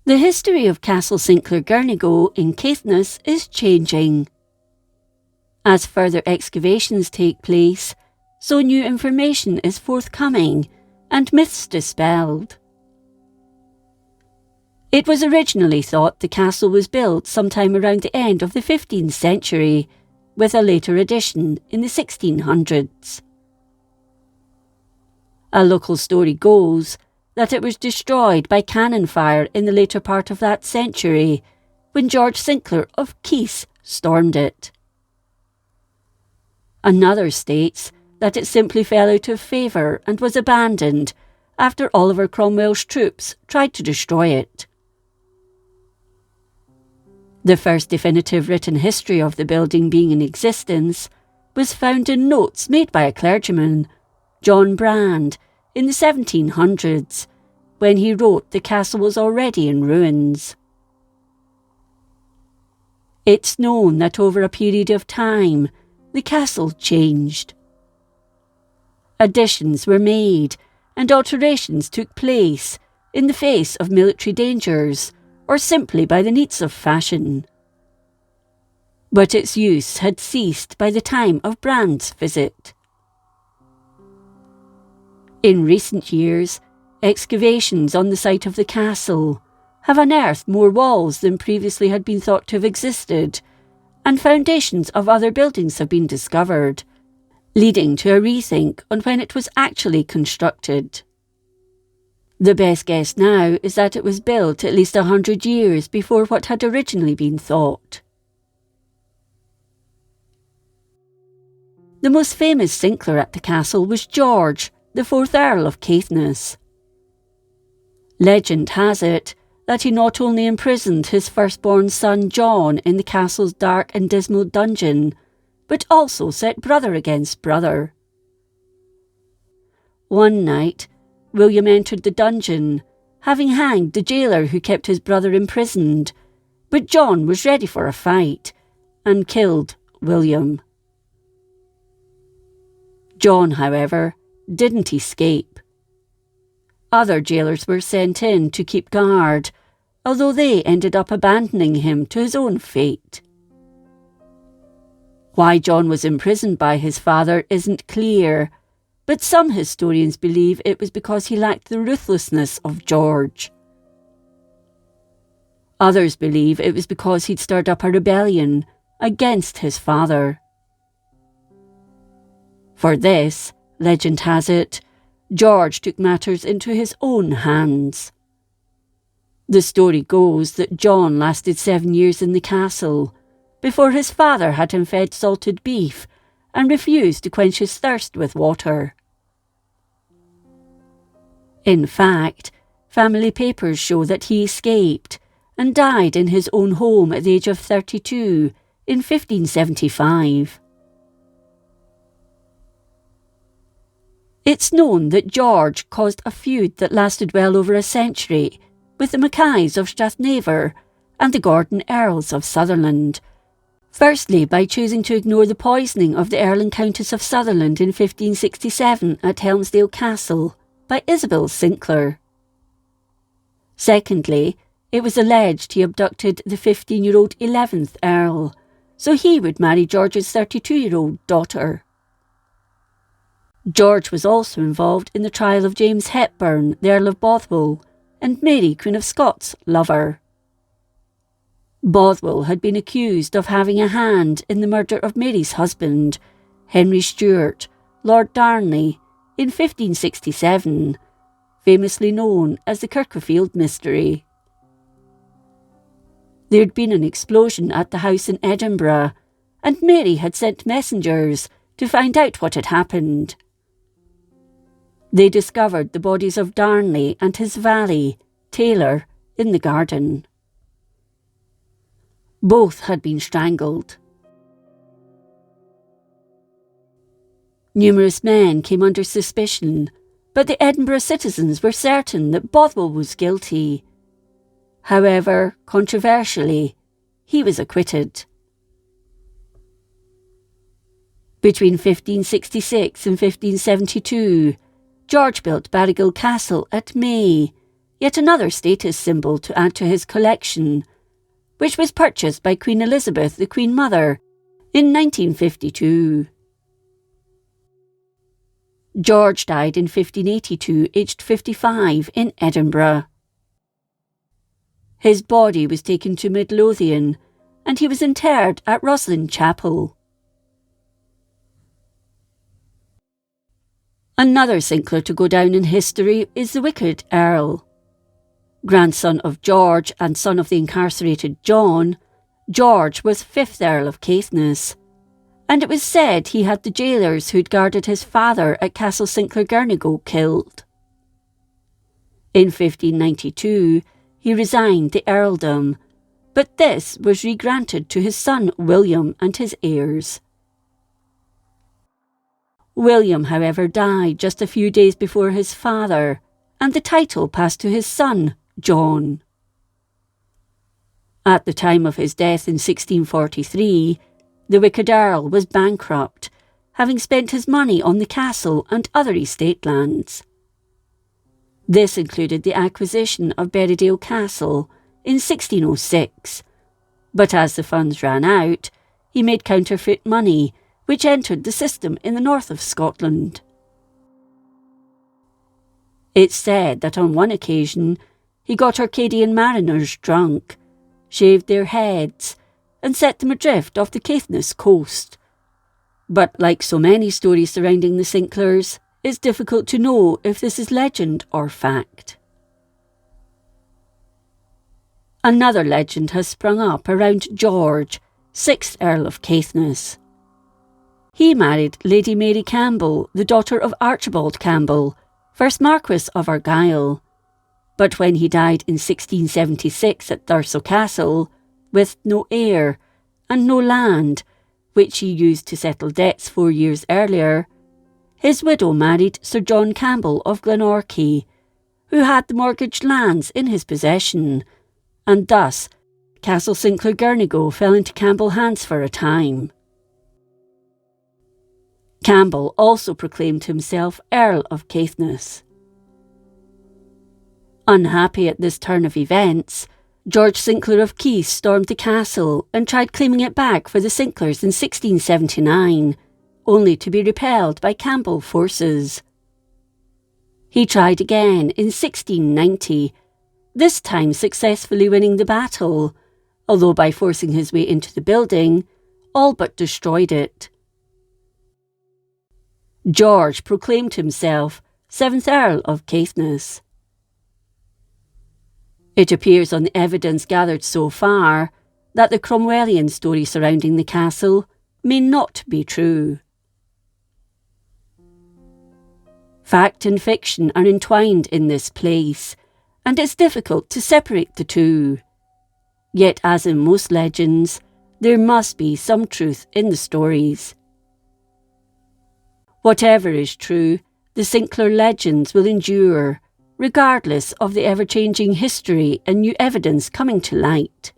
The history of Castle Sinclair Girnigoe in Caithness is changing. As further excavations take place, so new information is forthcoming and myths dispelled. It was originally thought the castle was built sometime around the end of the 15th century, with a later addition in the 1600s. A local story goes that it was destroyed by cannon fire in the later part of that century, when George Sinclair of Keith stormed it. Another states that it simply fell out of favour and was abandoned after Oliver Cromwell's troops tried to destroy it. The first definitive written history of the building being in existence was found in notes made by a clergyman, John Brand, in the 1700s, when he wrote the castle was already in ruins. It's known that over a period of time, the castle changed. Additions were made and alterations took place in the face of military dangers or simply by the needs of fashion. But its use had ceased by the time of Brand's visit. In recent years, excavations on the site of the castle have unearthed more walls than previously had been thought to have existed, and foundations of other buildings have been discovered, leading to a rethink on when it was actually constructed. The best guess now is that it was built at least 100 years before what had originally been thought. The most famous Sinclair at the castle was George, the 4th Earl of Caithness. Legend has it that he not only imprisoned his firstborn son John in the castle's dark and dismal dungeon, but also set brother against brother. One night, William entered the dungeon, having hanged the jailer who kept his brother imprisoned, but John was ready for a fight, and killed William. John, however, didn't escape. Other jailers were sent in to keep guard, although they ended up abandoning him to his own fate. Why John was imprisoned by his father isn't clear, but some historians believe it was because he lacked the ruthlessness of George. Others believe it was because he'd stirred up a rebellion against his father. For this, legend has it, George took matters into his own hands. The story goes that John lasted 7 years in the castle, before his father had him fed salted beef and refused to quench his thirst with water. In fact, family papers show that he escaped and died in his own home at the age of 32 in 1575. It's known that George caused a feud that lasted well over a century with the Mackays of Strathnaver and the Gordon Earls of Sutherland, firstly by choosing to ignore the poisoning of the Earl and Countess of Sutherland in 1567 at Helmsdale Castle by Isabel Sinclair. Secondly, it was alleged he abducted the 15-year-old 11th Earl, so he would marry George's 32-year-old daughter. George was also involved in the trial of James Hepburn, the Earl of Bothwell, and Mary, Queen of Scots' lover. Bothwell had been accused of having a hand in the murder of Mary's husband, Henry Stuart, Lord Darnley, in 1567, famously known as the Kirklefield Mystery. There had been an explosion at the house in Edinburgh, and Mary had sent messengers to find out what had happened. They discovered the bodies of Darnley and his valet, Taylor, in the garden. Both had been strangled. Numerous men came under suspicion, but the Edinburgh citizens were certain that Bothwell was guilty. However, controversially, he was acquitted. Between 1566 and 1572, George built Barrigill Castle at May, yet another status symbol to add to his collection, which was purchased by Queen Elizabeth, the Queen Mother, in 1952. George died in 1582, aged 55, in Edinburgh. His body was taken to Midlothian, and he was interred at Roslin Chapel. Another Sinclair to go down in history is the wicked Earl. Grandson of George and son of the incarcerated John, George was 5th Earl of Caithness, and it was said he had the jailers who'd guarded his father at Castle Sinclair Girnigoe killed. In 1592, he resigned the earldom, but this was re-granted to his son William and his heirs. William, however, died just a few days before his father, and the title passed to his son, John. At the time of his death in 1643, the wicked Earl was bankrupt, having spent his money on the castle and other estate lands. This included the acquisition of Berriedale Castle in 1606, but as the funds ran out, he made counterfeit money, which entered the system in the north of Scotland. It's said that on one occasion he got Arcadian mariners drunk, shaved their heads, and set them adrift off the Caithness coast. But like so many stories surrounding the Sinclairs, it's difficult to know if this is legend or fact. Another legend has sprung up around George, 6th Earl of Caithness. He married Lady Mary Campbell, the daughter of Archibald Campbell, 1st Marquess of Argyll. But when he died in 1676 at Thurso Castle, with no heir and no land, which he used to settle debts 4 years earlier, his widow married Sir John Campbell of Glenorchy, who had the mortgaged lands in his possession, and thus Castle Sinclair Girnigoe fell into Campbell hands for a time. Campbell also proclaimed himself Earl of Caithness. Unhappy at this turn of events, George Sinclair of Keith stormed the castle and tried claiming it back for the Sinclairs in 1679, only to be repelled by Campbell forces. He tried again in 1690, this time successfully winning the battle, although by forcing his way into the building, all but destroyed it. George proclaimed himself 7th Earl of Caithness. It appears on the evidence gathered so far that the Cromwellian story surrounding the castle may not be true. Fact and fiction are entwined in this place, and it's difficult to separate the two. Yet, as in most legends, there must be some truth in the stories. Whatever is true, the Sinclair legends will endure, regardless of the ever-changing history and new evidence coming to light.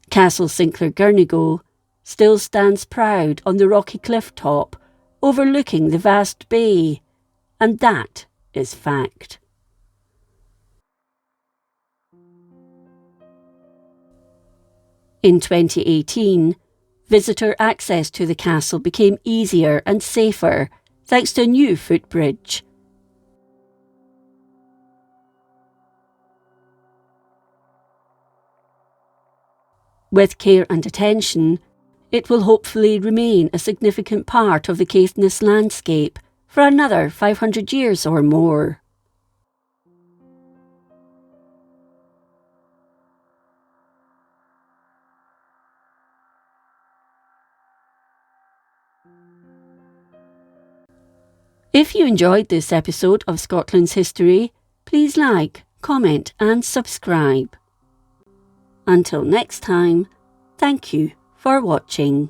Castle Sinclair Girnigoe still stands proud on the rocky cliff top, overlooking the vast bay, and that is fact. In 2018, visitor access to the castle became easier and safer thanks to a new footbridge. With care and attention, it will hopefully remain a significant part of the Caithness landscape for another 500 years or more. If you enjoyed this episode of Scotland's History, please like, comment and subscribe. Until next time, thank you for watching.